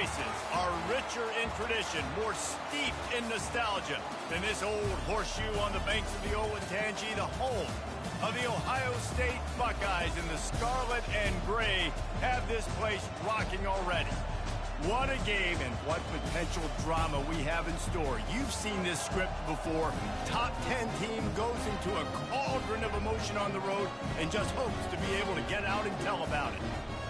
places are richer in tradition, more steeped in nostalgia than this old horseshoe on the banks of the Olentangy, the home of the Ohio State Buckeyes. And the scarlet and gray have this place rocking already. What a game and what potential drama we have in store. You've seen this script before. Top 10 team goes into a cauldron of emotion on the road and just hopes to be able to get out and tell about it.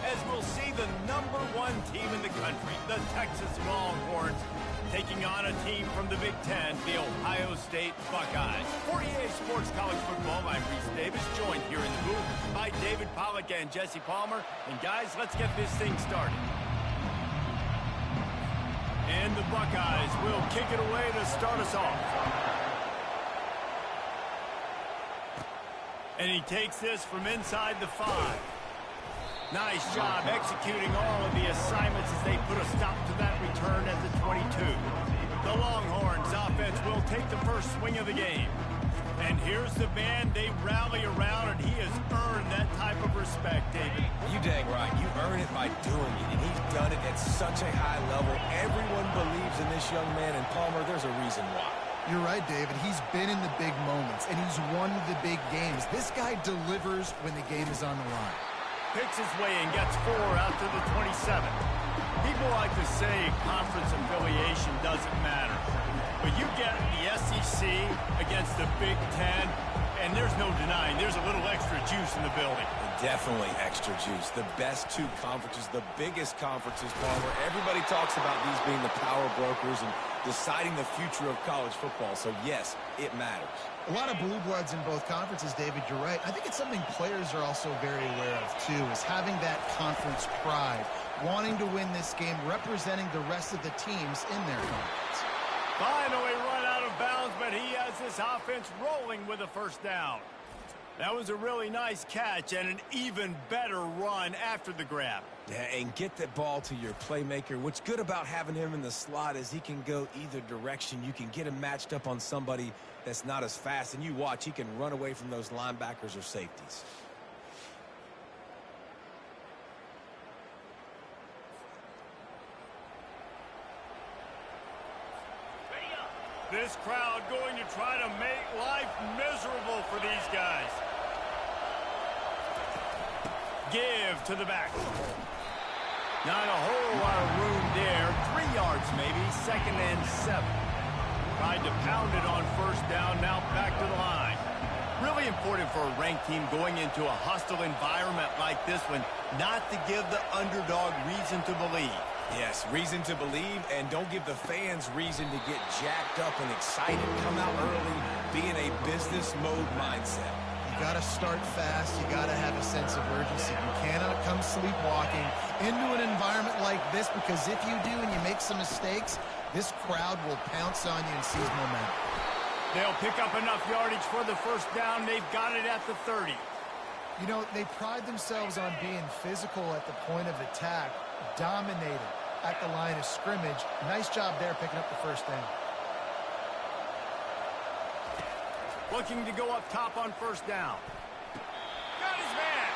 As we'll see the #1 team in the country, the Texas Longhorns, taking on a team from the Big Ten, the Ohio State Buckeyes. For EA Sports College Football, I'm Reese Davis, joined here in the booth by David Pollack and Jesse Palmer. And guys, let's get this thing started. And the Buckeyes will kick it away to start us off. And he takes this from inside the 5. Nice job executing all of the assignments as they put a stop to that return at the 22. The Longhorns offense will take the first swing of the game. And here's the man they rally around, and he has earned that type of respect, David. You dang right. You earn it by doing it, and he's done it at such a high level. Everyone believes in this young man, and Palmer, there's a reason why. You're right, David. He's been in the big moments, and he's won the big games. This guy delivers when the game is on the line. Picks his way and gets 4 out to the 27. People like to say conference affiliation doesn't matter. But you get the SEC against the Big Ten, and there's no denying there's a little extra juice in the building. Definitely extra juice. The best 2 conferences, the biggest conferences, Palmer. Everybody talks about these being the power brokers and deciding the future of college football. So, yes, it matters. A lot of blue bloods in both conferences, David. You're right. I think it's something players are also very aware of, too, is having that conference pride, wanting to win this game, representing the rest of the teams in their conference. Finally run out of bounds, but he has this offense rolling with a first down. That was a really nice catch and an even better run after the grab. Yeah, and get that ball to your playmaker. What's good about having him in the slot is he can go either direction. You can get him matched up on somebody that's not as fast, and you watch, he can run away from those linebackers or safeties. This crowd going to try to make life miserable for these guys. Give to the back. Not a whole lot of room there. 3 yards maybe, 2nd and 7. Tried to pound it on first down, now back to the line. Really important for a ranked team going into a hostile environment like this one, not to give the underdog reason to believe. Yes, reason to believe, and don't give the fans reason to get jacked up and excited. Come out early, be in a business mode mindset. You got to start fast. You got to have a sense of urgency. You cannot come sleepwalking into an environment like this, because if you do and you make some mistakes, this crowd will pounce on you and seize momentum. They'll pick up enough yardage for the first down. They've got it at the 30. You know, they pride themselves on being physical at the point of attack, dominated at the line of scrimmage. Nice job there picking up the first down. Looking to go up top on first down. Got his man.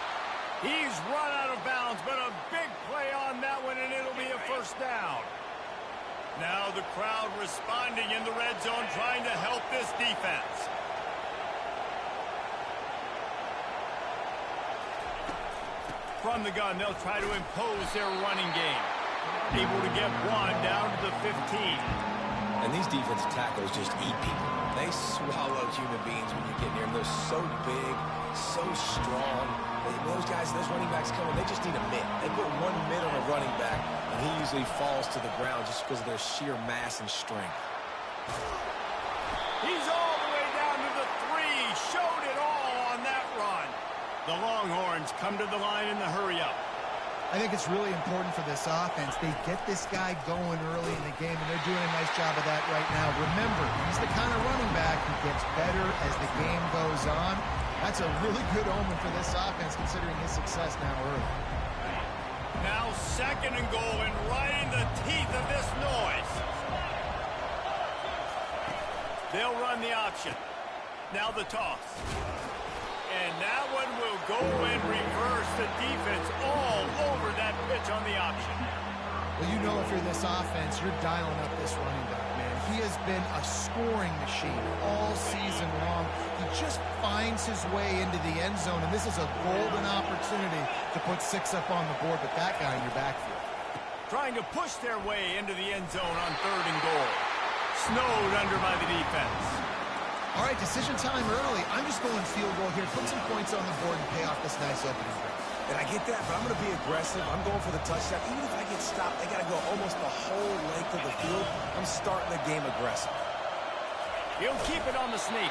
He's run out of bounds, but a big play on that one, and it'll be a first down. Now the crowd responding in the red zone, trying to help this defense. From the gun, they'll try to impose their running game. Able to get 1 down to the 15. And these defensive tackles just eat people. They swallow human beings when you get near them. They're so big, so strong. Those guys, those running backs coming, they just need a mitt. They put 1 mitt on a running back, and he usually falls to the ground just because of their sheer mass and strength. He's all the way down to the 3. Showed it all on that run. The Longhorns come to the line in the hurry-up. I think it's really important for this offense. They get this guy going early in the game, and they're doing a nice job of that right now. Remember, he's the kind of running back who gets better as the game goes on. That's a really good omen for this offense, considering his success now early. Now 2nd and goal, and right in the teeth of this noise. They'll run the option. Now the toss. And that one will go in reverse. The defense all over that pitch on the option. Well, you know if you're this offense, you're dialing up this running back, man. He has been a scoring machine all season long. He just finds his way into the end zone, and this is a golden opportunity to put 6 up on the board with that guy in your backfield. Trying to push their way into the end zone on 3rd and goal. Snowed under by the defense. All right, decision time early. I'm just going field goal here. Put some points on the board and pay off this nice opening drive. And I get that, but I'm going to be aggressive. I'm going for the touchdown. Even if I get stopped, they got to go almost the whole length of the field. I'm starting the game aggressive. He'll keep it on the sneak.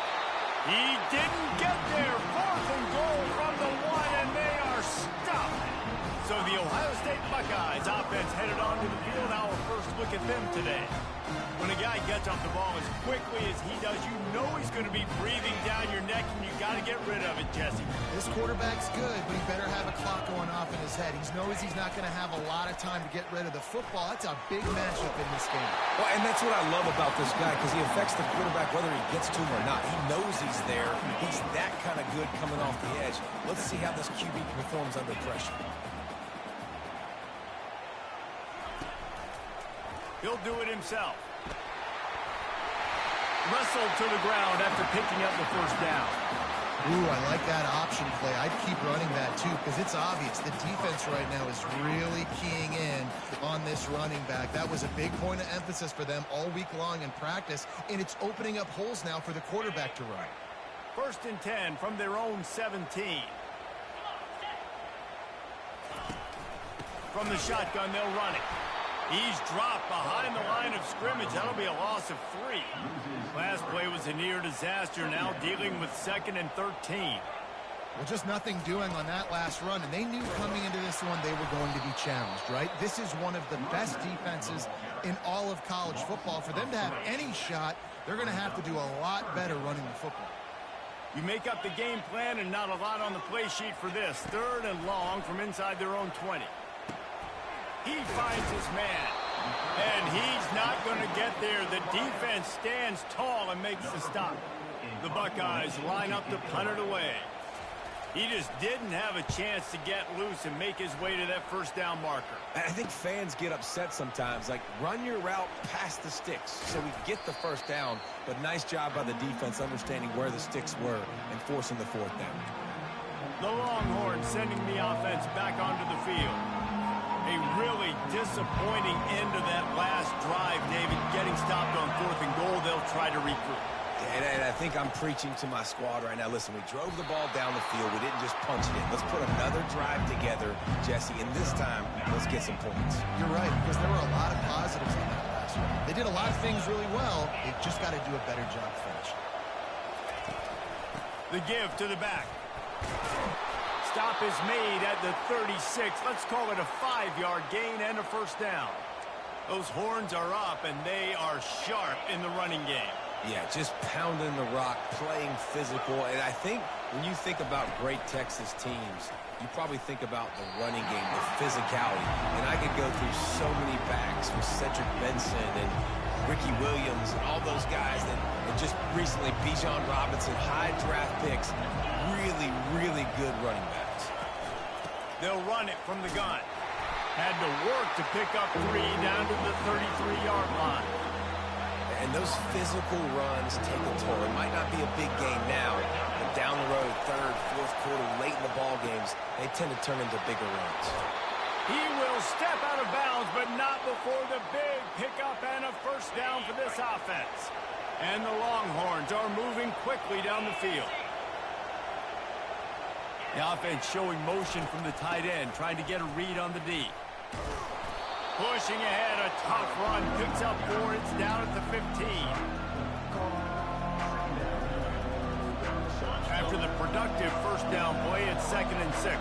He didn't get there. 4th and goal from the 1, and they are stopped. So the Ohio State Buckeyes offense headed onto the field. Our first look at them today. When a guy gets off the ball as quickly as he does, you know he's going to be breathing down your neck, and you got to get rid of it, Jesse. This quarterback's good, but he better have a clock going off in his head. He knows he's not going to have a lot of time to get rid of the football. That's a big matchup in this game. Well, and that's what I love about this guy, because he affects the quarterback whether he gets to him or not. He knows he's there. He's that kind of good coming off the edge. Let's see how this QB performs under pressure. He'll do it himself. Wrestled to the ground after picking up the 1st down. Ooh, I like that option play. I'd keep running that, too, because it's obvious. The defense right now is really keying in on this running back. That was a big point of emphasis for them all week long in practice, and it's opening up holes now for the quarterback to run. 1st and 10 from their own 17. From the shotgun, they'll run it. He's dropped behind the line of scrimmage. That'll be a loss of 3. Last play was a near disaster. Now dealing with 2nd and 13. Well, just nothing doing on that last run, and they knew coming into this one they were going to be challenged, right? This is one of the best defenses in all of college football. For them to have any shot, they're going to have to do a lot better running the football. You make up the game plan and not a lot on the play sheet for this. 3rd and long from inside their own 20. He finds his man, and he's not going to get there. The defense stands tall and makes the stop. The Buckeyes line up to punt it away. He just didn't have a chance to get loose and make his way to that 1st down marker. I think fans get upset sometimes, like run your route past the sticks so we get the 1st down, but nice job by the defense understanding where the sticks were and forcing the 4th down. The Longhorns sending the offense back onto the field. A really disappointing end to that last drive, David. Getting stopped on 4th and goal, they'll try to regroup. And I think I'm preaching to my squad right now. Listen, we drove the ball down the field. We didn't just punch it in. Let's put another drive together, Jesse, and this time, let's get some points. You're right, because there were a lot of positives on that last one. They did a lot of things really well. They've just got to do a better job finishing. The give to the back. Stop is made at the 36. Let's call it a 5-yard gain and a 1st down. Those horns are up, and they are sharp in the running game. Yeah, just pounding the rock, playing physical. And I think when you think about great Texas teams, you probably think about the running game, the physicality. And I could go through so many backs with Cedric Benson and Ricky Williams and all those guys that, and just recently Bijan Robinson, high draft picks, really, really good running backs. They'll run it from the gun. Had to work to pick up 3 down to the 33-yard line. And those physical runs take a toll. It might not be a big game now, but down the road, 3rd, 4th quarter, late in the ball games, they tend to turn into bigger runs. He will step out of bounds, but not before the big pickup and a 1st down for this offense. And the Longhorns are moving quickly down the field. The offense showing motion from the tight end, trying to get a read on the D. Pushing ahead, a tough run, picks up 4, it's down at the 15. After the productive 1st down play, it's 2nd and 6.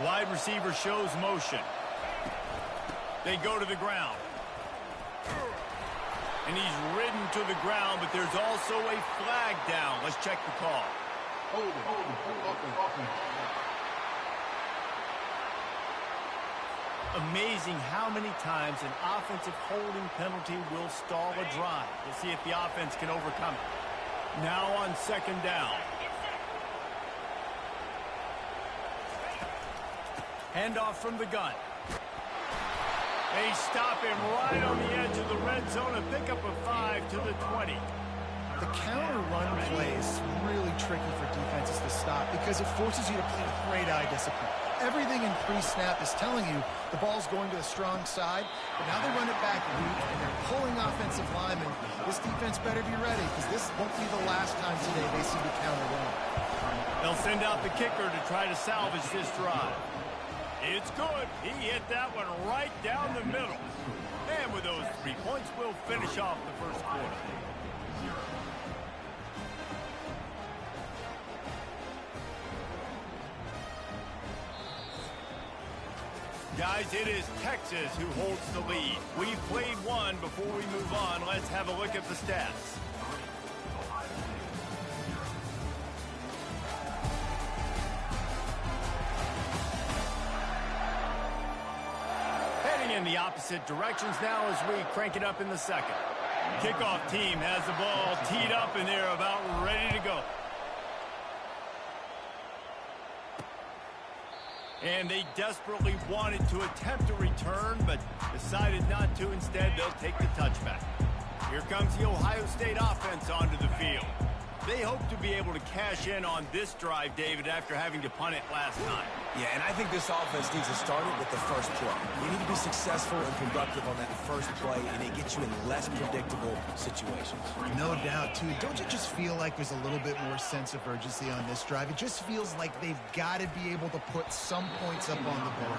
Wide receiver shows motion. They go to the ground. And he's ridden to the ground, but there's also a flag down. Let's check the call. Amazing how many times an offensive holding penalty will stall a drive. We'll see if the offense can overcome it. Now on 2nd down. Handoff from the gun. They stop him right on the edge of the red zone and pick up a 5 to the 20. The counter run play is really tricky for defenses to stop because it forces you to play with great eye discipline. Everything in pre-snap is telling you the ball's going to the strong side, but now they run it back weak and they're pulling offensive linemen. This defense better be ready because this won't be the last time today they see the counter run. They'll send out the kicker to try to salvage this drive. It's good. He hit that one right down the middle. And with those 3 points, we'll finish off the first quarter. Guys, it is Texas who holds the lead. We've played one. Before we move on, let's have a look at the stats. Heading in the opposite directions now as we crank it up in the second. Kickoff team has the ball teed up and they're about ready to go. And they desperately wanted to attempt a return, but decided not to. Instead, they'll take the touchback. Here comes the Ohio State offense onto the field. They hope to be able to cash in on this drive, David, after having to punt it last time. Yeah, and I think this offense needs to start it with the first play. You need to be successful and productive on that first play, and it gets you in less predictable situations. No doubt, too. Don't you just feel like there's a little bit more sense of urgency on this drive? It just feels like they've got to be able to put some points up on the board.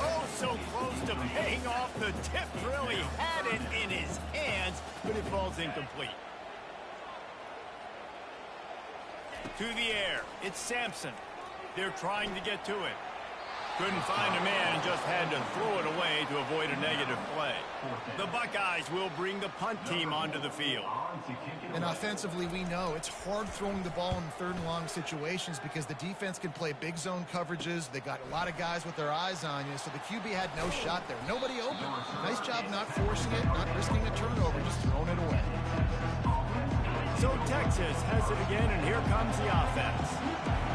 Oh, so close to paying off. The tip really had it in his hands, but it falls incomplete. To the air, it's Sampson. They're trying to get to it. Couldn't find a man and just had to throw it away to avoid a negative play. The Buckeyes will bring the punt team onto the field. And offensively, we know it's hard throwing the ball in third and long situations because the defense can play big zone coverages. They got a lot of guys with their eyes on you, so the QB had no shot there. Nobody open. Nice job not forcing it, not risking a turnover, just throwing it away. So Texas has it again, and here comes the offense.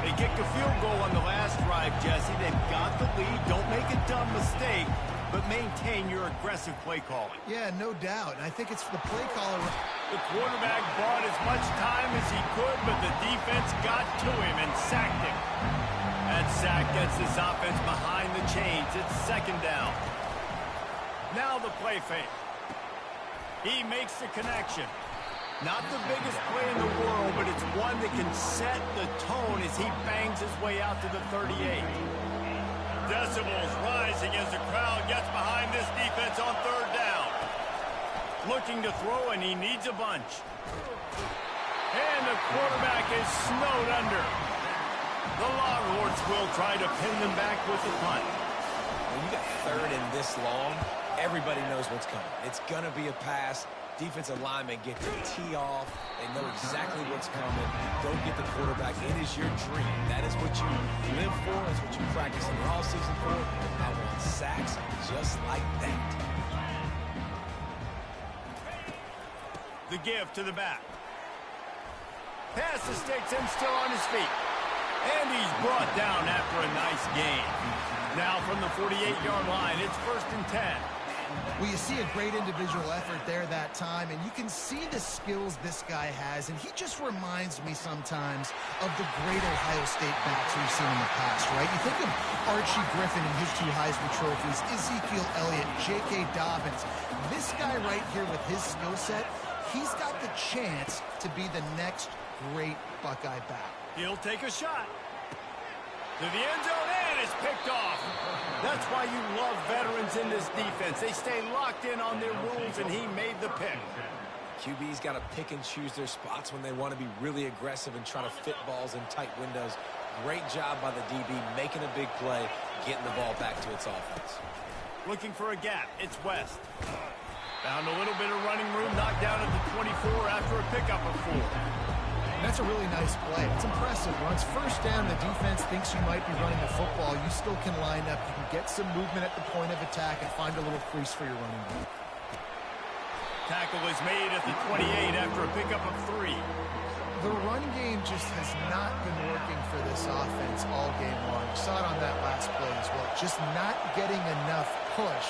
They kicked a field goal on the last drive, Jesse. They've got the lead. Don't make a dumb mistake, but maintain your aggressive play calling. Yeah, no doubt. And I think it's the play caller. The quarterback bought as much time as he could, but the defense got to him and sacked him. That sack gets this offense behind the chains. It's second down. Now the play fake. He makes the connection. Not the biggest play in the world, but it's one that can set the tone as he bangs his way out to the 38. Decibels rising as the crowd gets behind this defense on third down. Looking to throw, and he needs a bunch. And the quarterback is snowed under. The Longhorns will try to pin them back with the punt. When you got third and this long, everybody knows what's coming. It's going to be a pass. Defensive linemen get to tee off. They know exactly what's coming. Don't get the quarterback. It is your dream. That is what you live for. That's what you practice in the offseason for. I want sacks just like that. The give to the back. Pass escapes him, still on his feet. And he's brought down after a nice gain. Now from the 48-yard line, it's 1st and 10. Well, you see a great individual effort there that time, and you can see the skills this guy has, and he just reminds me sometimes of the great Ohio State backs we've seen in the past, right? You think of Archie Griffin and his 2 Heisman trophies, Ezekiel Elliott, J.K. Dobbins. This guy right here with his skill set, he's got the chance to be the next great Buckeye back. He'll take a shot. To the end zone, and it's picked off. That's why you love veterans in this defense. They stay locked in on their rules, and he made the pick. QB's got to pick and choose their spots when they want to be really aggressive and try to fit balls in tight windows. Great job by the DB, making a big play, getting the ball back to its offense. Looking for a gap. It's West. Found a little bit of running room, knocked down at the 24 after a pickup of 4. That's a really nice play. It's impressive. Once first down, the defense thinks you might be running the football. You still can line up. You can get some movement at the point of attack and find a little crease for your running back. Tackle is made at the 28 after a pickup of 3. the run game just has not been working for this offense all game long. You saw it on that last play as well. Just not getting enough push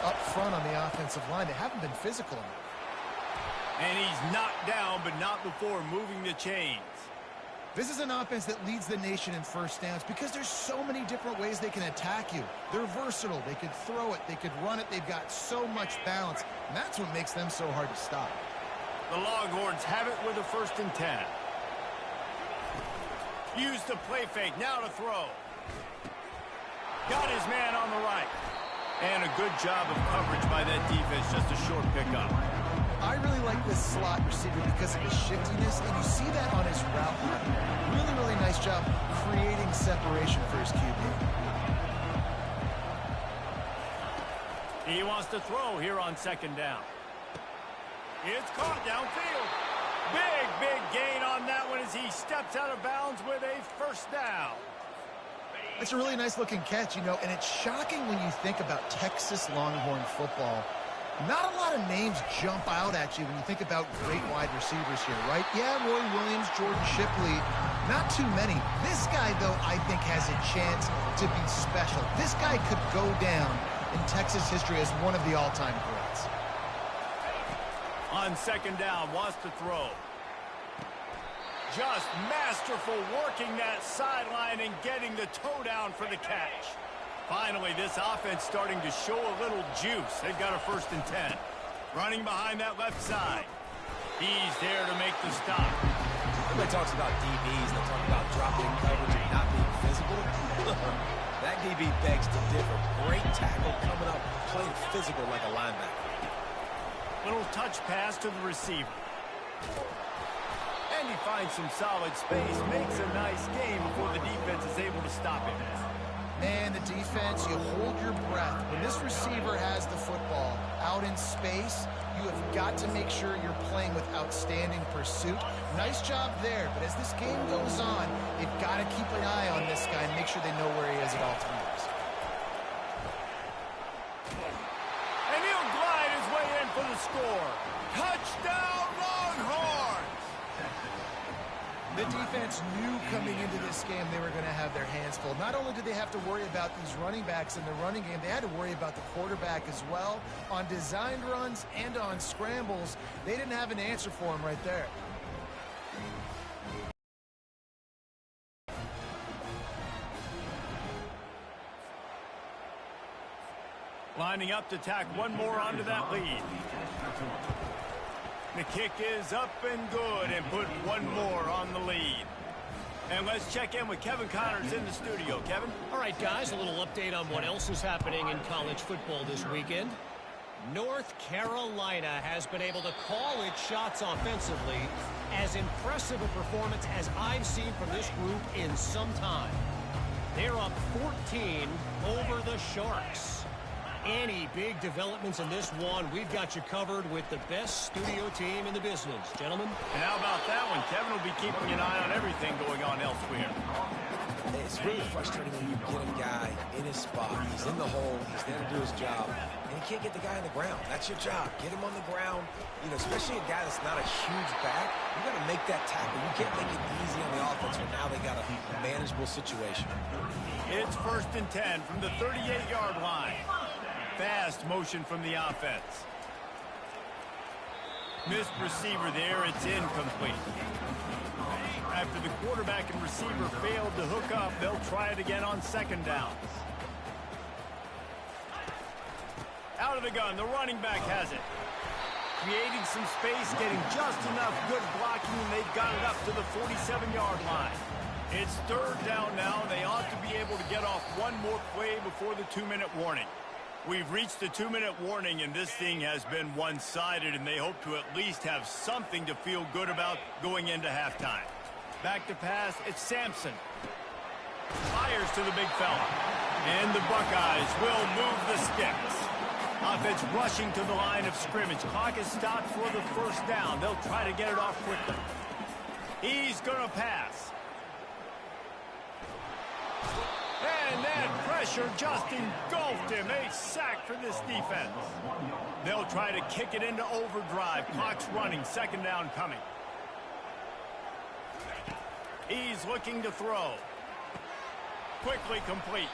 up front on the offensive line. They haven't been physical enough. And he's knocked down, but not before moving the chains. This is an offense that leads the nation in first downs because there's so many different ways they can attack you. They're versatile. They could throw it. They could run it. They've got so much balance, and that's what makes them so hard to stop. The Longhorns have it with a 1st and 10. Use the play fake. Now to throw. Got his man on the right. And a good job of coverage by that defense. Just a short pickup. I really like this slot receiver because of his shiftiness, and you see that on his route running. Really, really nice job creating separation for his QB. He wants to throw here on 2nd down. It's caught downfield. Big gain on that one as he steps out of bounds with a 1st down. It's a really nice-looking catch, and it's shocking when you think about Texas Longhorn football. Not a lot of names jump out at you when you think about great wide receivers here, right? Yeah, Roy Williams, Jordan Shipley, not too many. This guy, though, I think has a chance to be special. This guy could go down in Texas history as one of the all-time greats. On 2nd down, wants to throw. Just masterful working that sideline and getting the toe down for the catch. Finally, this offense starting to show a little juice. They've got a 1st and 10. Running behind that left side. He's there to make the stop. Everybody talks about DBs. They talk about dropping coverage and not being physical. That DB begs to differ. Great tackle coming up, playing physical like a linebacker. Little touch pass to the receiver. And he finds some solid space. Makes a nice game before the defense is able to stop him. Man, the defense, you hold your breath. When this receiver has the football out in space, you have got to make sure you're playing with outstanding pursuit. Nice job there, but as this game goes on, you've got to keep an eye on this guy and make sure they know where he is at all times. And he'll glide his way in for the score. Touchdown, Longhorns! The defense knew coming into this game they were going to have their hands full. Not only did they have to worry about these running backs in the running game, they had to worry about the quarterback as well. On designed runs and on scrambles, they didn't have an answer for him right there. Lining up to tack one more onto that lead. The kick is up and good and put one more on the lead. And let's check in with Kevin Connors in the studio. Kevin? All right, guys, a little update on what else is happening in college football this weekend. North Carolina has been able to call its shots offensively. As impressive a performance as I've seen from this group in some time. They're up 14 over the Sharks. Any big developments in this one, we've got you covered with the best studio team in the business. Gentlemen? And how about that one? Kevin will be keeping an eye on everything going on elsewhere. It's really frustrating when you get a guy in his spot. He's in the hole. He's there to do his job. And you can't get the guy on the ground. That's your job. Get him on the ground. Especially a guy that's not a huge back. You got to make that tackle. You can't make it easy on the offense when now they got a manageable situation. It's 1st and 10 from the 38-yard line. Fast motion from the offense. Missed receiver there. It's incomplete. After the quarterback and receiver failed to hook up, they'll try it again on 2nd down. Out of the gun, the running back has it. Creating some space, getting just enough good blocking, and they've got it up to the 47-yard line. It's 3rd down now. They ought to be able to get off one more play before the 2-minute warning. We've reached the 2-minute warning, and this thing has been one-sided, and they hope to at least have something to feel good about going into halftime. Back to pass, it's Sampson. Fires to the big fella. And the Buckeyes will move the sticks. Offense rushing to the line of scrimmage. Clock is stopped for the 1st down. They'll try to get it off quickly. He's going to pass. And that pressure just engulfed him. A sack for this defense. They'll try to kick it into overdrive. Clock's running. 2nd down coming. He's looking to throw. Quickly complete.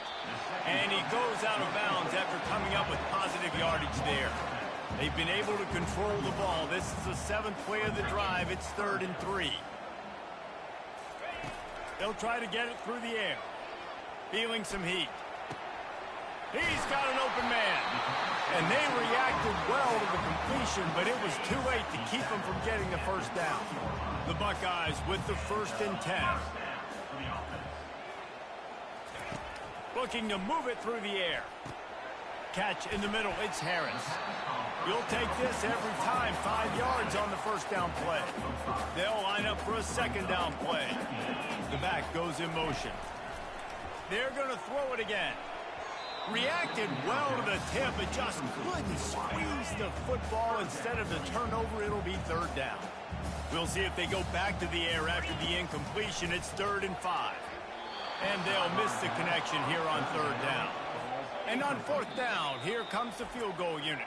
And he goes out of bounds after coming up with positive yardage there. They've been able to control the ball. This is the 7th play of the drive. It's 3rd and 3. They'll try to get it through the air. Feeling some heat. He's got an open man. And they reacted well to the completion, but it was too late to keep them from getting the first down. The Buckeyes with the 1st and 10. Looking to move it through the air. Catch in the middle. It's Harris. You'll take this every time. 5 yards on the first down play. They'll line up for a 2nd down play. The back goes in motion. They're going to throw it again. Reacted well to the tip, but just couldn't squeeze the football. Instead of the turnover, it'll be 3rd down. We'll see if they go back to the air after the incompletion. It's 3rd and 5. And they'll miss the connection here on 3rd down. And on 4th down, here comes the field goal unit.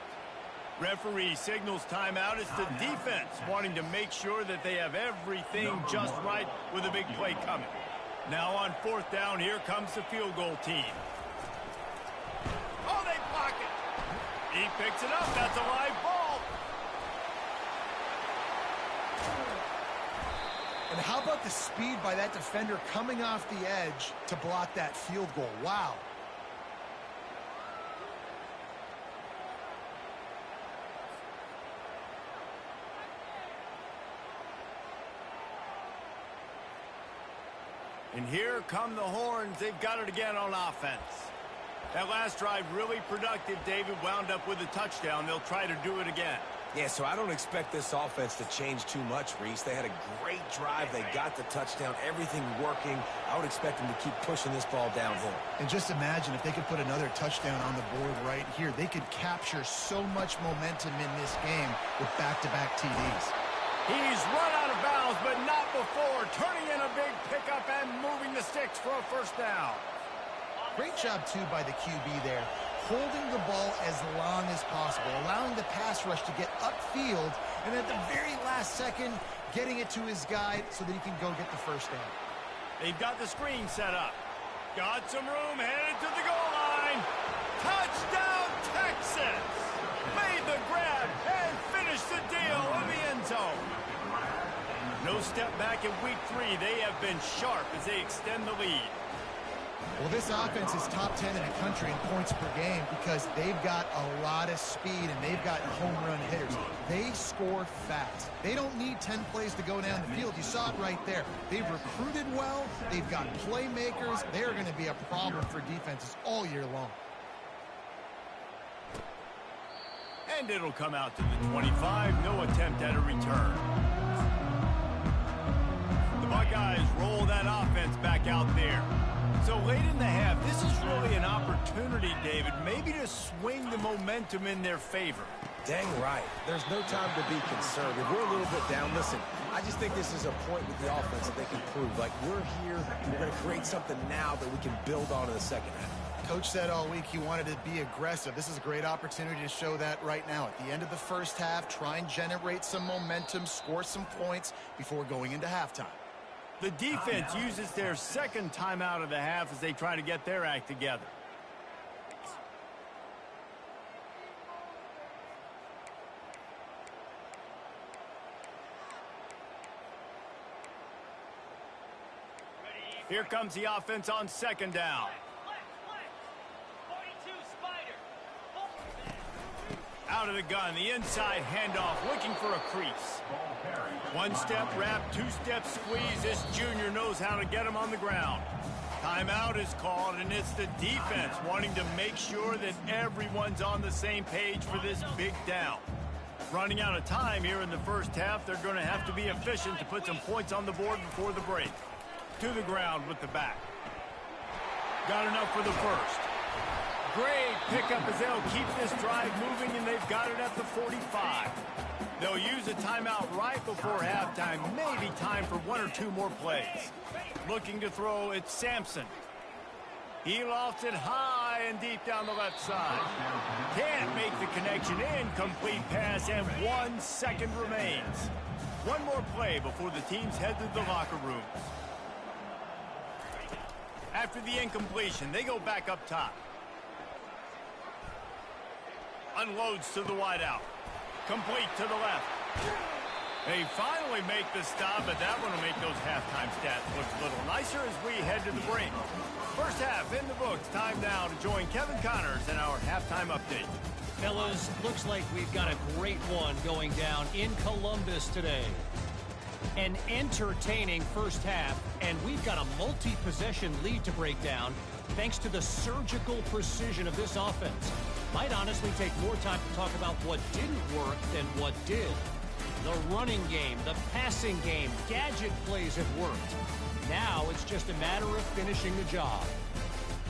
Referee signals timeout. It's the defense wanting to make sure that they have everything just right with a big play coming. Now on 4th down, here comes the field goal team. Oh, they block it. He picks it up. That's a live ball. And how about the speed by that defender coming off the edge to block that field goal? Wow. And here come the Horns. They've got it again on offense. That last drive really productive. David wound up with a touchdown. They'll try to do it again. Yeah, so I don't expect this offense to change too much, Reese. They had a great drive. They got the touchdown. Everything working. I would expect them to keep pushing this ball downhill. And just imagine if they could put another touchdown on the board right here. They could capture so much momentum in this game with back-to-back TDs. He's run out of bounds, but not before. Turning in a big pickup and moving the sticks for a 1st down. Great job, too, by the QB there. Holding the ball as long as possible, allowing the pass rush to get upfield, and at the very last second, getting it to his guy so that he can go get the 1st down. They've got the screen set up. Got some room, headed to the goal line. Touchdown, Texas! Made the grab and finished the deal in the end zone. No step back in week 3. They have been sharp as they extend the lead. Well, this offense is top 10 in the country in points per game because they've got a lot of speed and they've got home run hitters. They score fast. They don't need 10 plays to go down the field. You saw it right there. They've recruited well. They've got playmakers. They're going to be a problem for defenses all year long. And it'll come out to the 25. No attempt at a return. The Buckeyes roll that offense back out there. So late in the half, this is really an opportunity, David, maybe to swing the momentum in their favor. Dang right. There's no time to be concerned. If we're a little bit down, listen, I just think this is a point with the offense that they can prove. Like, we're here, we're going to create something now that we can build on in the 2nd half. Coach said all week he wanted to be aggressive. This is a great opportunity to show that right now. At the end of the 1st half, try and generate some momentum, score some points before going into halftime. The defense uses their 2nd timeout of the half as they try to get their act together. Here comes the offense on 2nd down. Out of the gun, the inside handoff, looking for a crease. 1-step wrap, 2-step squeeze. This junior knows how to get him on the ground. Timeout is called, and it's the defense wanting to make sure that everyone's on the same page for this big down. Running out of time here in the 1st half, they're going to have to be efficient to put some points on the board before the break. To the ground with the back. Got enough for the 1st. Great pickup as they'll keep this drive moving, and they've got it at the 45. They'll use a timeout right before halftime. Maybe time for 1 or 2 more plays. Looking to throw, it's Sampson. He lofts it high and deep down the left side. Can't make the connection. Incomplete pass, and 1 second remains. One more play before the teams head to the locker rooms. After the incompletion, they go back up top. Unloads to the wideout. Complete to the left. They finally make the stop, but that one will make those halftime stats look a little nicer as we head to the break. First half in the books. Time now to join Kevin Connors in our halftime update. Fellas, looks like we've got a great one going down in Columbus today. An entertaining first half, and we've got a multi-possession lead to break down thanks to the surgical precision of this offense. Might honestly take more time to talk about what didn't work than what did. The running game, the passing game, gadget plays have worked. Now it's just a matter of finishing the job.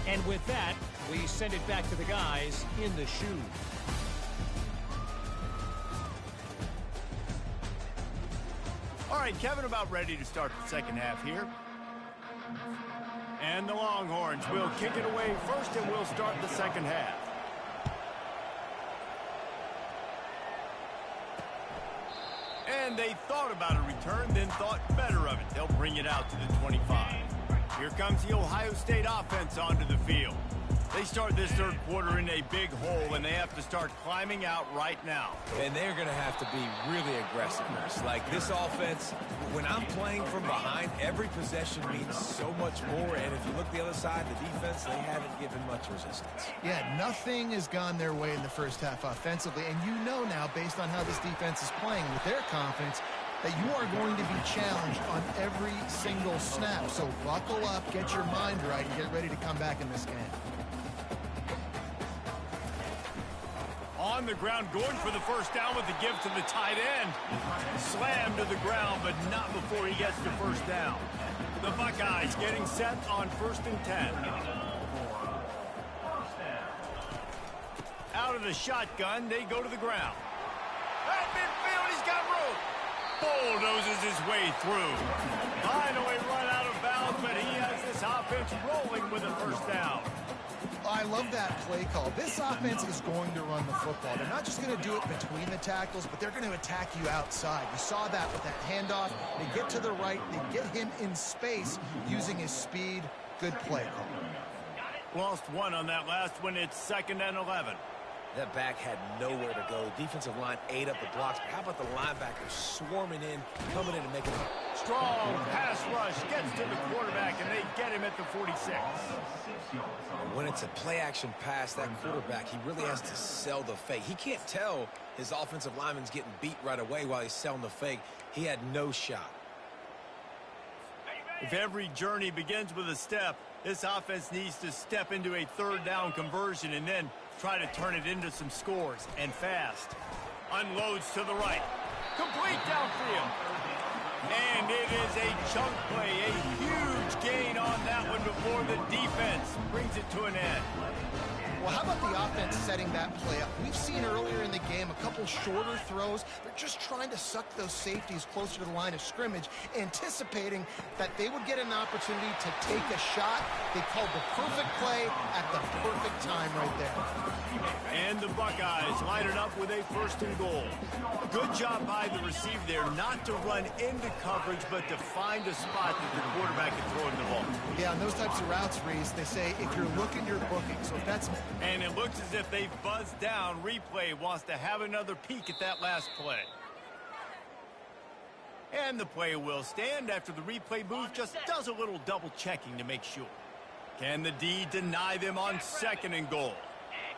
And with that, we send it back to the guys in the shoe. All right, Kevin, about ready to start the second half here. And the Longhorns will kick it away first, and we'll start the second half. And they thought about a return, then thought better of it. They'll bring it out to the 25. Here comes the Ohio State offense onto the field. They start this third quarter in a big hole, and they have to start climbing out right now. And they're going to have to be really aggressive. Like this offense, when I'm playing from behind, every possession means so much more. And if you look the other side, the defense, they haven't given much resistance. Yeah, nothing has gone their way in the first half offensively. And you know now, based on how this defense is playing with their confidence, that you are going to be challenged on every single snap. So buckle up, get your mind right, and get ready to come back in this game. On the ground, going for the first down with the give to the tight end. Slammed to the ground, but not before he gets the first down. The Buckeyes getting set on 1st and 10. Out of the shotgun, they go to the ground. At midfield, he's got room. Bulldozes his way through. Finally run out of bounds, but he has this offense rolling with a first down. I love that play call. This offense is going to run the football. They're not just going to do it between the tackles, but they're going to attack you outside. You saw that with that handoff. They get to the right. They get him in space using his speed. Good play call. Lost one on that last one. It's 2nd and 11. That back had nowhere to go. Defensive line ate up the blocks. But how about the linebackers swarming in, coming in and making a strong pass rush, gets to the quarterback, and they get him at the 46. When it's a play-action pass, that quarterback, he really has to sell the fake. He can't tell his offensive lineman's getting beat right away while he's selling the fake. He had no shot. If every journey begins with a step, this offense needs to step into a third down conversion and then try to turn it into some scores, and fast. Unloads to the right. Complete downfield. And it is a chunk play, a huge gain on that one before the defense brings it to an end. Well, how about the offense setting that play up? We've seen earlier in the game a couple shorter throws. They're just trying to suck those safeties closer to the line of scrimmage, anticipating that they would get an opportunity to take a shot. They called the perfect play at the perfect time right there. And the Buckeyes line it up with a 1st and goal. Good job by the receiver there, not to run into coverage, but to find a spot that the quarterback can throw in the ball. Yeah, on those types of routes, Reese, they say if you're looking, you're booking. So if that's... And it looks as if they've buzzed down. Replay wants to have another peek at that last play. And the play will stand after the replay booth just does a little double checking to make sure. Can the D deny them on 2nd and goal?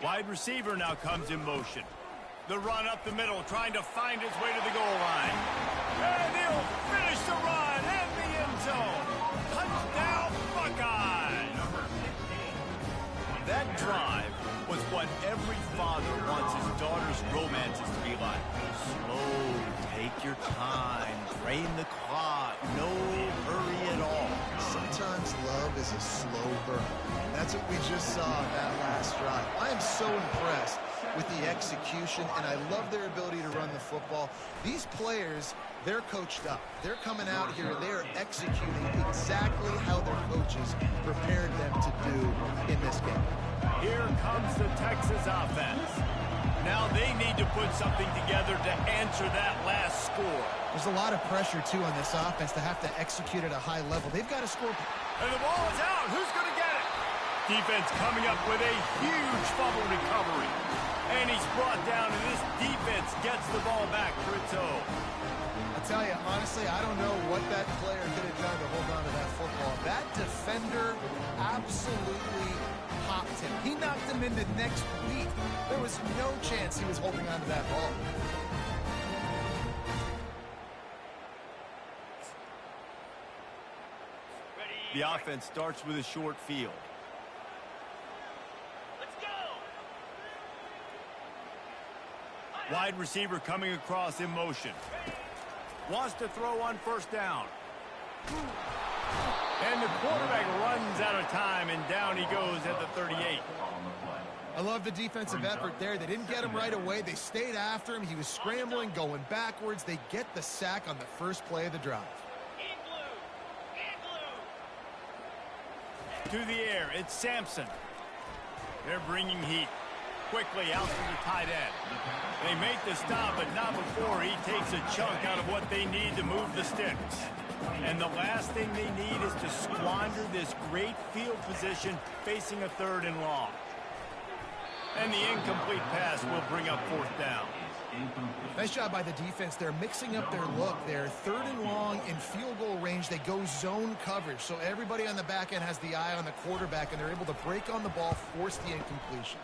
Wide receiver now comes in motion. The run up the middle, trying to find his way to the goal line. And he'll finish the run in the end zone. Touchdown, Buckeyes! That drive was what every father wants his daughter's romances to be like. Slow, take your time, drain the clock, no hurry at all. Sometimes love is a slow burn. That's what we just saw in that last drive. I am so impressed with the execution, and I love their ability to run the football. These players, they're coached up. They're coming out here. They're executing exactly how their coaches prepared them to do in this game. Here comes the Texas offense. Now they need to put something together to answer that last score. There's a lot of pressure, too, on this offense to have to execute at a high level. They've got to score. And the ball is out. Who's going to get it? Defense coming up with a huge fumble recovery. And he's brought down, and this defense gets the ball back for its own. I tell you, honestly, I don't know what that player could have done to hold on to that football. That defender absolutely popped him. He knocked him into next week. There was no chance he was holding on to that ball. The offense starts with a short field. Let's go! Wide receiver coming across in motion. Wants to throw on first down. And the quarterback runs out of time, and down he goes at the 38. I love the defensive effort there. They didn't get him right away. They stayed after him. He was scrambling, going backwards. They get the sack on the first play of the drive. To the air, it's Sampson. They're bringing heat. Quickly out to the tight end. They make the stop, but not before he takes a chunk out of what they need to move the sticks. And the last thing they need is to squander this great field position facing a 3rd and long. And the incomplete pass will bring up 4th down. Nice job by the defense. They're mixing up their look. They're 3rd and long in field goal range. They go zone coverage. So everybody on the back end has the eye on the quarterback, and they're able to break on the ball, force the incompletion.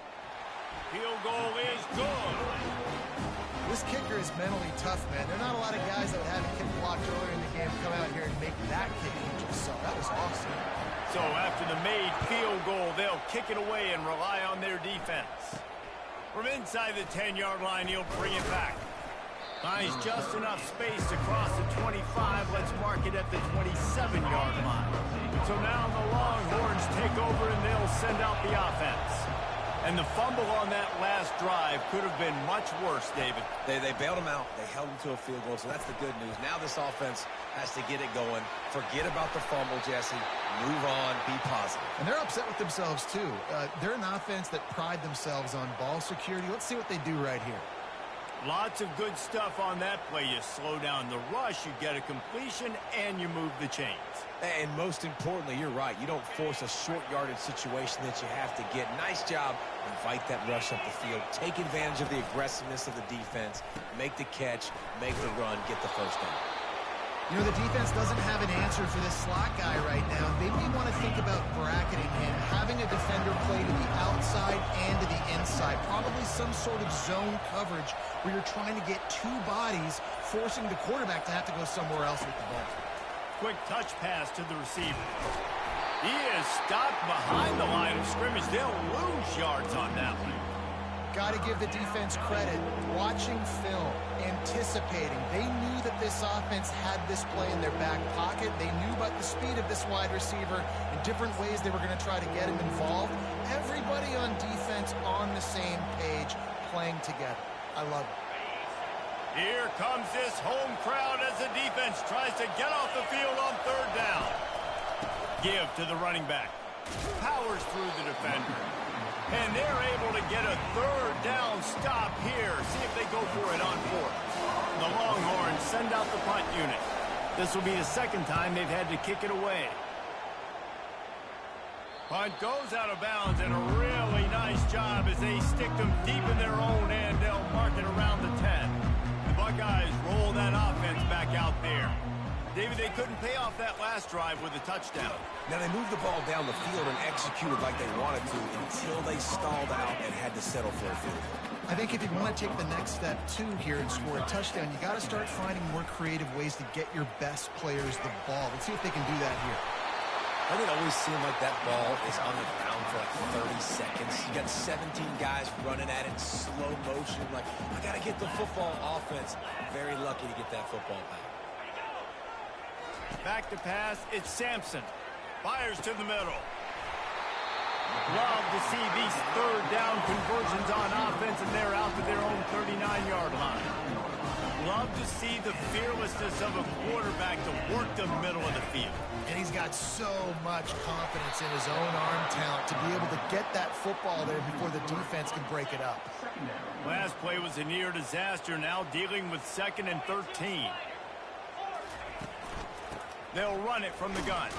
Field goal is good. This kicker is mentally tough, man. There are not a lot of guys that would have a kick blocked earlier in the game come out here and make that kick you just saw. That was awesome. So after the made field goal, they'll kick it away and rely on their defense. From inside the 10-yard line, he'll bring it back. Finds just enough space to cross the 25. Let's mark it at the 27-yard line. So now the Longhorns take over, and they'll send out the offense. And the fumble on that last drive could have been much worse, David. They bailed him out. They held him to a field goal, so that's the good news. Now this offense has to get it going. Forget about the fumble, Jesse. Move on. Be positive. And they're upset with themselves, too. They're an offense that pride themselves on ball security. Let's see what they do right here. Lots of good stuff on that play. You slow down the rush, you get a completion, and you move the chains. And most importantly, you're right. You don't force a short yardage situation that you have to get. Nice job. Invite that rush up the field. Take advantage of the aggressiveness of the defense. Make the catch. Make the run. Get the first down. You know, the defense doesn't have an answer for this slot guy right now. They may want to think about bracketing him, having a defender play to the outside and to the inside. Probably some sort of zone coverage where you're trying to get 2 bodies, forcing the quarterback to have to go somewhere else with the ball. Quick touch pass to the receiver. He is stopped behind the line of scrimmage. They'll lose yards on that one. Got to give the defense credit. Watching film, anticipating. They knew that this offense had this play in their back pocket. They knew about the speed of this wide receiver and different ways they were going to try to get him involved. Everybody on defense on the same page, playing together. I love it. Here comes this home crowd as the defense tries to get off the field on 3rd down. Give to the running back. Powers through the defender. And they're able to get a 3rd down stop here. See if they go for it on 4th. The Longhorns send out the punt unit. This will be the 2nd time they've had to kick it away. Punt goes out of bounds, and a really nice job as they stick them deep in their own end. They'll mark it around the 10. The Buckeyes roll that offense back out there. David, they couldn't pay off that last drive with a touchdown. Now they moved the ball down the field and executed like they wanted to until they stalled out and had to settle for a field goal. I think if you want to take the next step, too, here and score a touchdown, you got to start finding more creative ways to get your best players the ball. Let's see if they can do that here. Doesn't it always seem like that ball is on the ground for like 30 seconds? You got 17 guys running at it in slow motion. Like, I got to get the football. Offense very lucky to get that football back. Back to pass, it's Sampson. Fires to the middle. Love to see these 3rd down conversions on offense, and they're out to their own 39-yard line. love to see the fearlessness of a quarterback to work the middle of the field. And he's got so much confidence in his own arm talent to be able to get that football there before the defense can break it up. Last play was a near disaster, now dealing with 2nd and 13. They'll run it from the gun.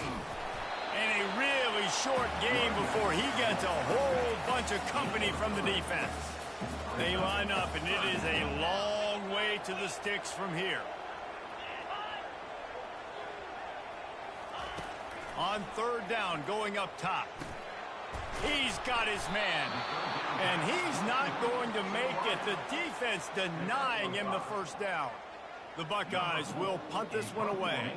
And a really short game before he gets a whole bunch of company from the defense. They line up, and it is a long way to the sticks from here. On 3rd down, going up top. He's got his man. And he's not going to make it. The defense denying him the 1st down. The Buckeyes will punt this one away.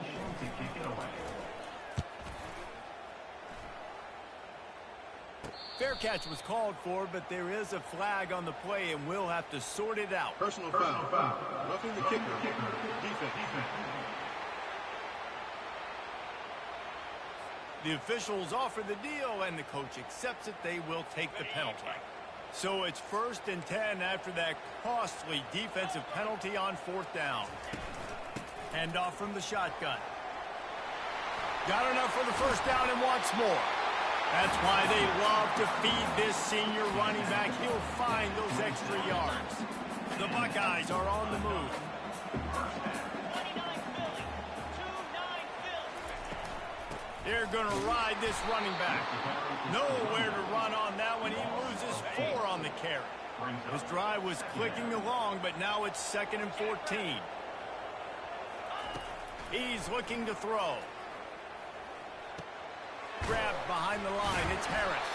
Fair catch was called for, but there is a flag on the play, and we'll have to sort it out. Personal foul. Roughing the kicker. Defense. The officials offer the deal, and the coach accepts it. They will take the penalty. So it's 1st and 10 after that costly defensive penalty on 4th down. Hand off from the shotgun. Got enough for the 1st down and wants more. That's why they love to feed this senior running back. He'll find those extra yards. The Buckeyes are on the move. They're going to ride this running back. Nowhere to run on that one. He loses 4 on the carry. His drive was clicking along, but now it's 2nd and 14. He's looking to throw. Grabbed behind the line. It's Harris.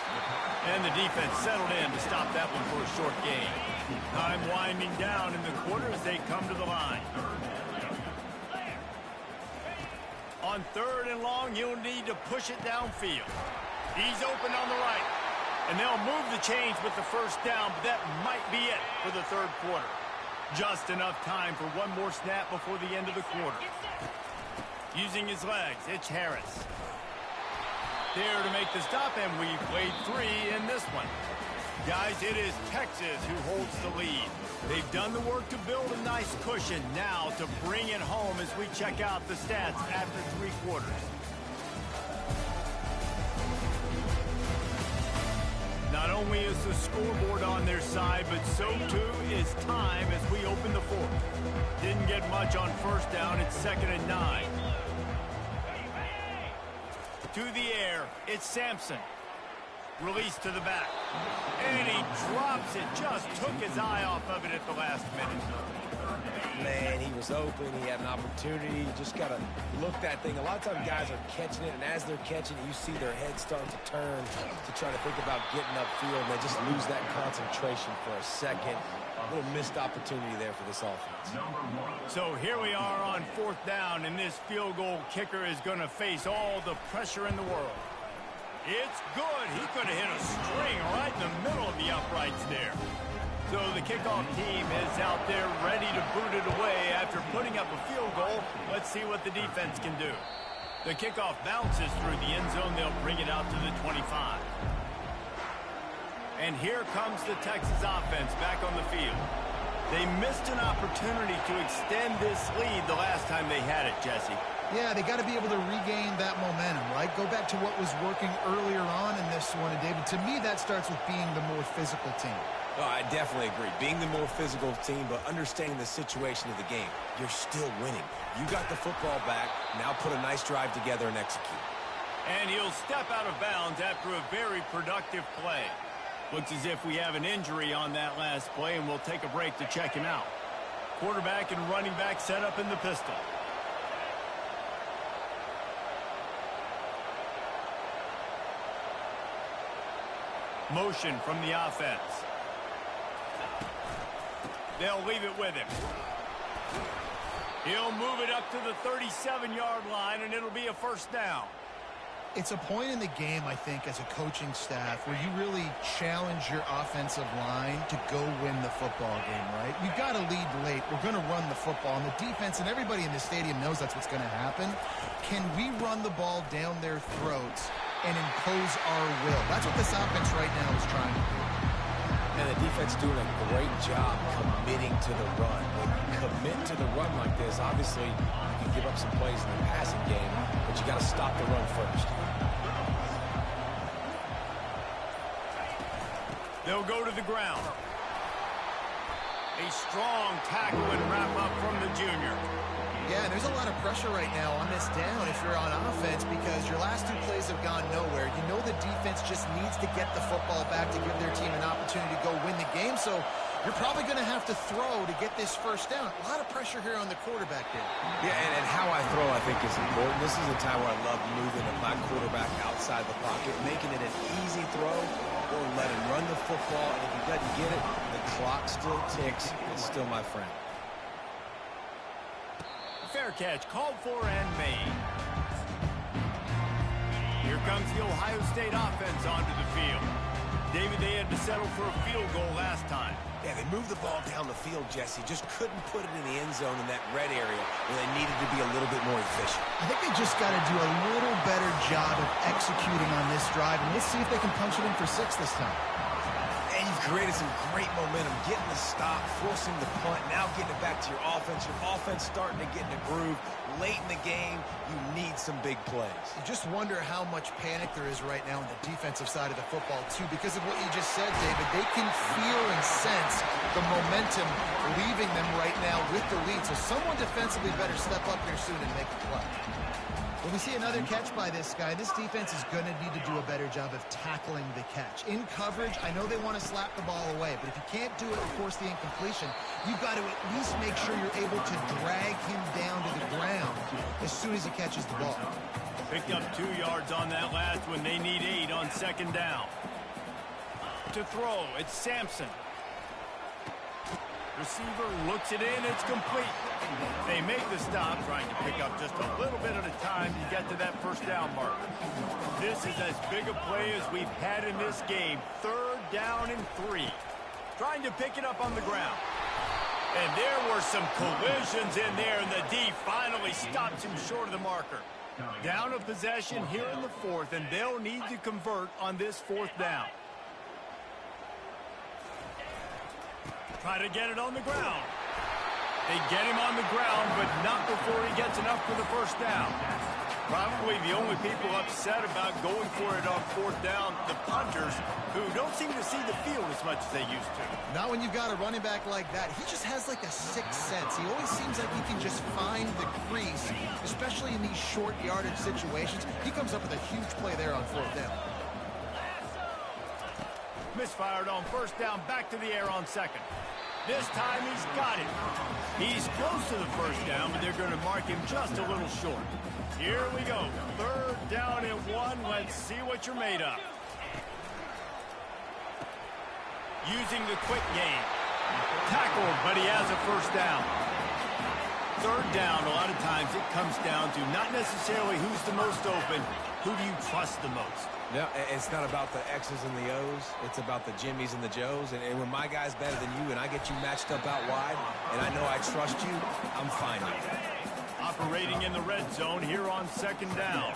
And the defense settled in to stop that one for a short gain. Time winding down in the quarter as they come to the line. On 3rd and long, you'll need to push it downfield. He's open on the right. And they'll move the chains with the 1st down, but that might be it for the 3rd quarter. Just enough time for one more snap before the end of the quarter. Using his legs, it's Harris. There to make the stop, and we played 3 in this one. Guys, it is Texas who holds the lead. They've done the work to build a nice cushion. Now to bring it home as we check out the stats after 3 quarters. Not only is the scoreboard on their side, but so too is time as we open the 4th. Didn't get much on 1st down. It's 2nd and 9. To the air, it's Sampson. Release to the back. And he drops it. Just took his eye off of it at the last minute. Man, he was open. He had an opportunity. You just got to look that thing. A lot of times guys are catching it, and as they're catching it, you see their head start to turn to try to think about getting upfield, and they just lose that concentration for a second. A little missed opportunity there for this offense. So here we are on 4th down, and this field goal kicker is going to face all the pressure in the world. It's good. He could have hit a string right in the middle of the uprights there. So the kickoff team is out there ready to boot it away after putting up a field goal. Let's see what the defense can do. The kickoff bounces through the end zone. They'll bring it out to the 25. And here comes the Texas offense back on the field. They missed an opportunity to extend this lead the last time they had it, Jesse. Yeah, they got to be able to regain that momentum, right? Go back to what was working earlier on in this one. And, David, to me, that starts with being the more physical team. Oh, I definitely agree. Being the more physical team, but understanding the situation of the game. You're still winning. You got the football back. Now put a nice drive together and execute. And he'll step out of bounds after a very productive play. Looks as if we have an injury on that last play, and we'll take a break to check him out. Quarterback and running back set up in the pistol. Motion from the offense. They'll leave it with him. He'll move it up to the 37-yard line, and it'll be a 1st down. It's a point in the game, I think, as a coaching staff where you really challenge your offensive line to go win the football game, right? You've got to lead late. We're going to run the football, and the defense and everybody in the stadium knows that's what's going to happen. Can we run the ball down their throats and impose our will? That's what this offense right now is trying to do. And the defense doing a great job committing to the run. When you commit to the run like this, obviously you can give up some plays in the passing game, but you got to stop the run first. They'll go to the ground. A strong tackle and wrap up from the junior. Yeah, and there's a lot of pressure right now on this down if you're on offense because your last two plays have gone nowhere. You know the defense just needs to get the football back to give their team an opportunity to go win the game, so you're probably going to have to throw to get this first down. A lot of pressure here on the quarterback there. Yeah, and how I throw, I think, is important. This is a time where I love moving my quarterback outside the pocket, making it an easy throw, or let him run the football, and if he doesn't get it, the clock still ticks. It's still my friend. Fair catch, called for and made. Here comes the Ohio State offense onto the field. David, they had to settle for a field goal last time. Yeah, they moved the ball down the field, Jesse. Just couldn't put it in the end zone in that red area where they needed to be a little bit more efficient. I think they just got to do a little better job of executing on this drive, and let's see if they can punch it in for 6 this time. And you've created some great momentum, getting the stop, forcing the punt, now getting it back to your offense. Your offense starting to get in a groove. Late in the game, you need some big plays. You just wonder how much panic there is right now on the defensive side of the football, too, because of what you just said, David. They can feel and sense the momentum leaving them right now with the lead. So someone defensively better step up here soon and make a play. When we see another catch by this guy, this defense is going to need to do a better job of tackling the catch. In coverage, I know they want to slap the ball away, but if you can't do it and force the incompletion, you've got to at least make sure you're able to drag him down to the ground as soon as he catches the ball. Picked up 2 yards on that last one. They need 8 on second down. To throw, it's Sampson. Receiver looks it in, it's complete. They make the stop, trying to pick up just a little bit at a time to get to that first down marker. This is as big a play as we've had in this game. 3rd down and 3. Trying to pick it up on the ground. And there were some collisions in there, and the D finally stops him short of the marker. Down of possession here in the 4th, and they'll need to convert on this 4th down. Try to get it on the ground. They get him on the ground, but not before he gets enough for the first down. Probably the only people upset about going for it on 4th down, the punters, who don't seem to see the field as much as they used to. Not when you've got a running back like that. He just has like a sixth sense. He always seems like he can just find the crease, especially in these short yardage situations. He comes up with a huge play there on 4th down. Misfired on 1st down, back to the air on 2nd. This time he's got it. He's close to the 1st down, but they're going to mark him just a little short. Here we go. 3rd down and 1. Let's see what you're made of. Using the quick game. Tackled, but he has a 1st down. 3rd down, a lot of times it comes down to not necessarily who's the most open, who do you trust the most? No, it's not about the X's and the O's. It's about the Jimmys and the Joes. And when my guy's better than you and I get you matched up out wide and I know I trust you, I'm fine with it. Operating in the red zone here on 2nd down.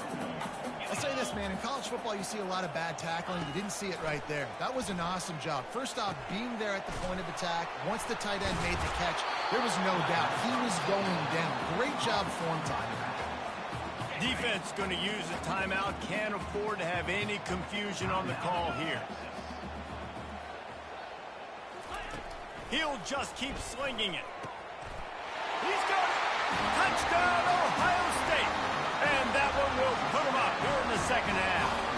I'll say this, man. In college football, you see a lot of bad tackling. You didn't see it right there. That was an awesome job. First off, being there at the point of attack. Once the tight end made the catch, there was no doubt he was going down. Great job form time. Defense going to use a timeout. Can't afford to have any confusion on the call here. He'll just keep slinging it. He's got it. Touchdown, Ohio State. And that one will put him up here in the 2nd half.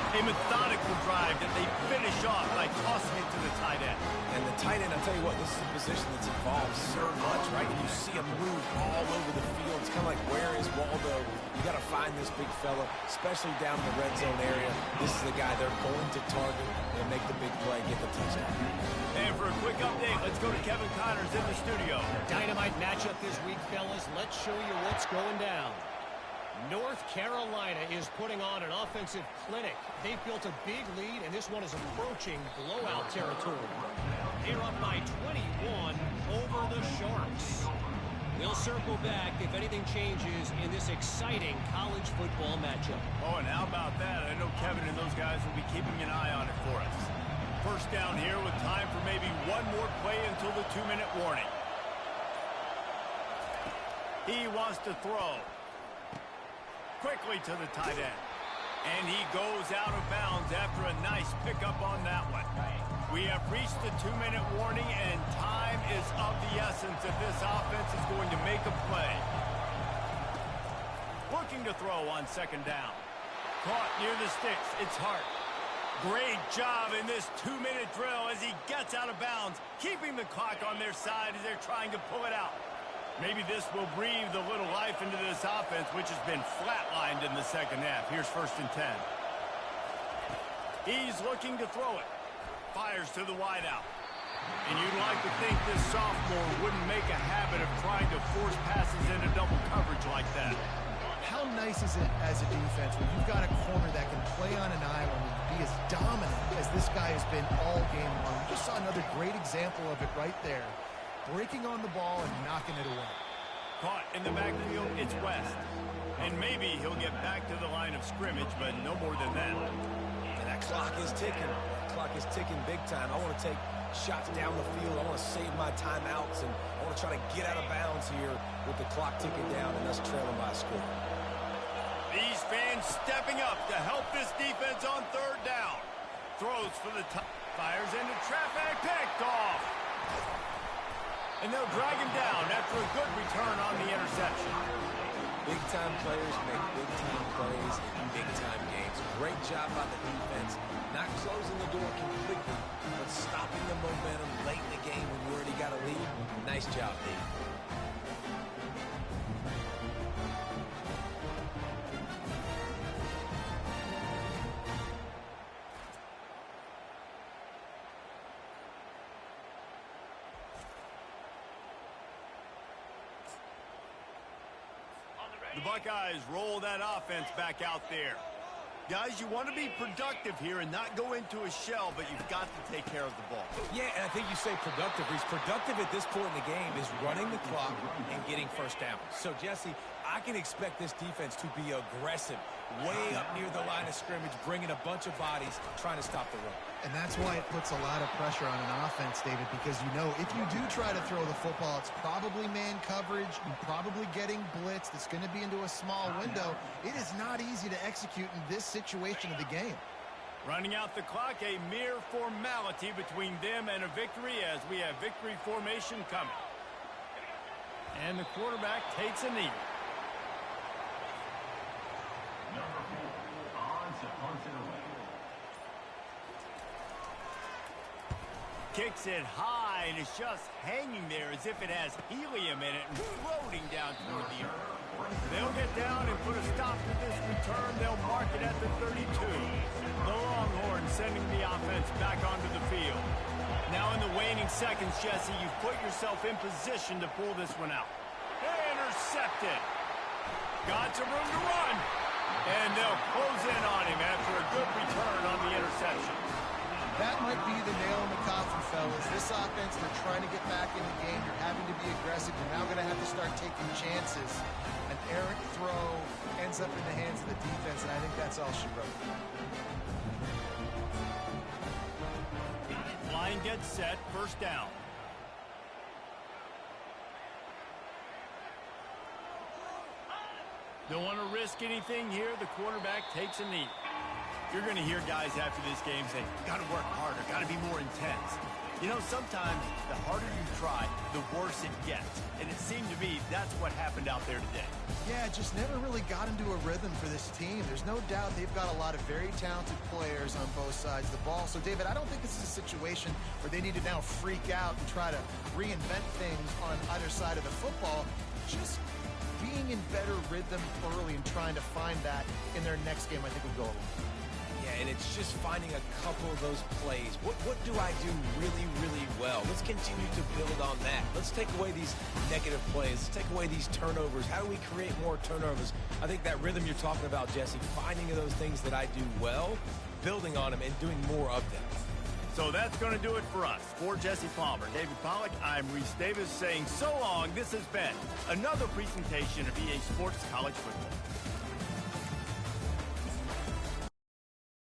A methodical drive that they finish off by tossing it to the tight end. And the tight end, I'll tell you what, this is a position that's involved so much, right? And you see him move all over the field. It's kind of like, where is Waldo? You got to find this big fella, especially down in the red zone area. This is the guy they're going to target and make the big play, get the touchdown. And for a quick update, let's go to Kevin Connors in the studio. Dynamite matchup this week, fellas. Let's show you what's going down. North Carolina is putting on an offensive clinic. They've built a big lead, and this one is approaching blowout territory. They're up by 21 over the Sharks. We'll circle back if anything changes in this exciting college football matchup. Oh, and how about that? I know Kevin and those guys will be keeping an eye on it for us. First down here with time for maybe one more play until the 2-minute warning. He wants to throw. Quickly to the tight end. And he goes out of bounds after a nice pickup on that one. We have reached the 2-minute warning, and time is of the essence if this offense is going to make a play. Looking to throw on second down. Caught near the sticks. It's Hart. Great job in this 2-minute drill as he gets out of bounds, keeping the clock on their side as they're trying to pull it out. Maybe this will breathe a little life into this offense, which has been flatlined in the second half. Here's 1st and 10. He's looking to throw it. Fires to the wideout. And you'd like to think this sophomore wouldn't make a habit of trying to force passes into double coverage like that. How nice is it as a defense when you've got a corner that can play on an island and be as dominant as this guy has been all game long? We just saw another great example of it right there. Breaking on the ball and knocking it away. Caught in the backfield, it's West. And maybe he'll get back to the line of scrimmage, but no more than that. And that clock is ticking. That clock is ticking big time. I want to take shots down the field. I want to save my timeouts, and I want to try to get out of bounds here with the clock ticking down and us trailing by a score. These fans stepping up to help this defense on 3rd down. Throws for the top. Fires into traffic. Picked off. And they'll drag him down after a good return on the interception. Big-time players make big-time plays in big-time games. Great job by the defense. Not closing the door completely, but stopping the momentum late in the game when you already got a lead. Nice job, Dave. The Buckeyes roll that offense back out there. Guys, you want to be productive here and not go into a shell, but you've got to take care of the ball. Yeah, and I think you say productive. He's productive at this point in the game is running the clock and getting first down. So, Jesse, I can expect this defense to be aggressive, way up near the line of scrimmage, bringing a bunch of bodies, trying to stop the run. And that's why it puts a lot of pressure on an offense, David, because you know if you do try to throw the football, it's probably man coverage. You're probably getting blitzed. It's going to be into a small window. It is not easy to execute in this situation of the game. Running out the clock, a mere formality between them and a victory as we have victory formation coming. And the quarterback takes a knee. Kicks it high, and it's just hanging there as if it has helium in it and floating down toward the earth. They'll get down and put a stop to this return. They'll mark it at the 32. The Longhorns sending the offense back onto the field. Now in the waning seconds, Jesse, you've put yourself in position to pull this one out. Intercepted. Got some room to run. And they'll close in on him after a good return on the interception. That might be the nail in the coffin, fellas. This offense, they're trying to get back in the game. You're having to be aggressive. You're now going to have to start taking chances. An errant throw ends up in the hands of the defense, and I think that's all she wrote. Line gets set, first down. Don't want to risk anything here. The quarterback takes a knee. You're going to hear guys after this game say, got to work harder, got to be more intense. You know, sometimes the harder you try, the worse it gets. And it seemed to me that's what happened out there today. Yeah, just never really got into a rhythm for this team. There's no doubt they've got a lot of very talented players on both sides of the ball. So, David, I don't think this is a situation where they need to now freak out and try to reinvent things on either side of the football. Just being in better rhythm early and trying to find that in their next game, I think would go a long way. And it's just finding a couple of those plays. What do I do really, really well? Let's continue to build on that. Let's take away these negative plays. Let's take away these turnovers. How do we create more turnovers? I think that rhythm you're talking about, Jesse, finding those things that I do well, building on them, and doing more of them. So that's going to do it for us. For Jesse Palmer, David Pollack, I'm Reese Davis saying so long. This has been another presentation of EA Sports College Football.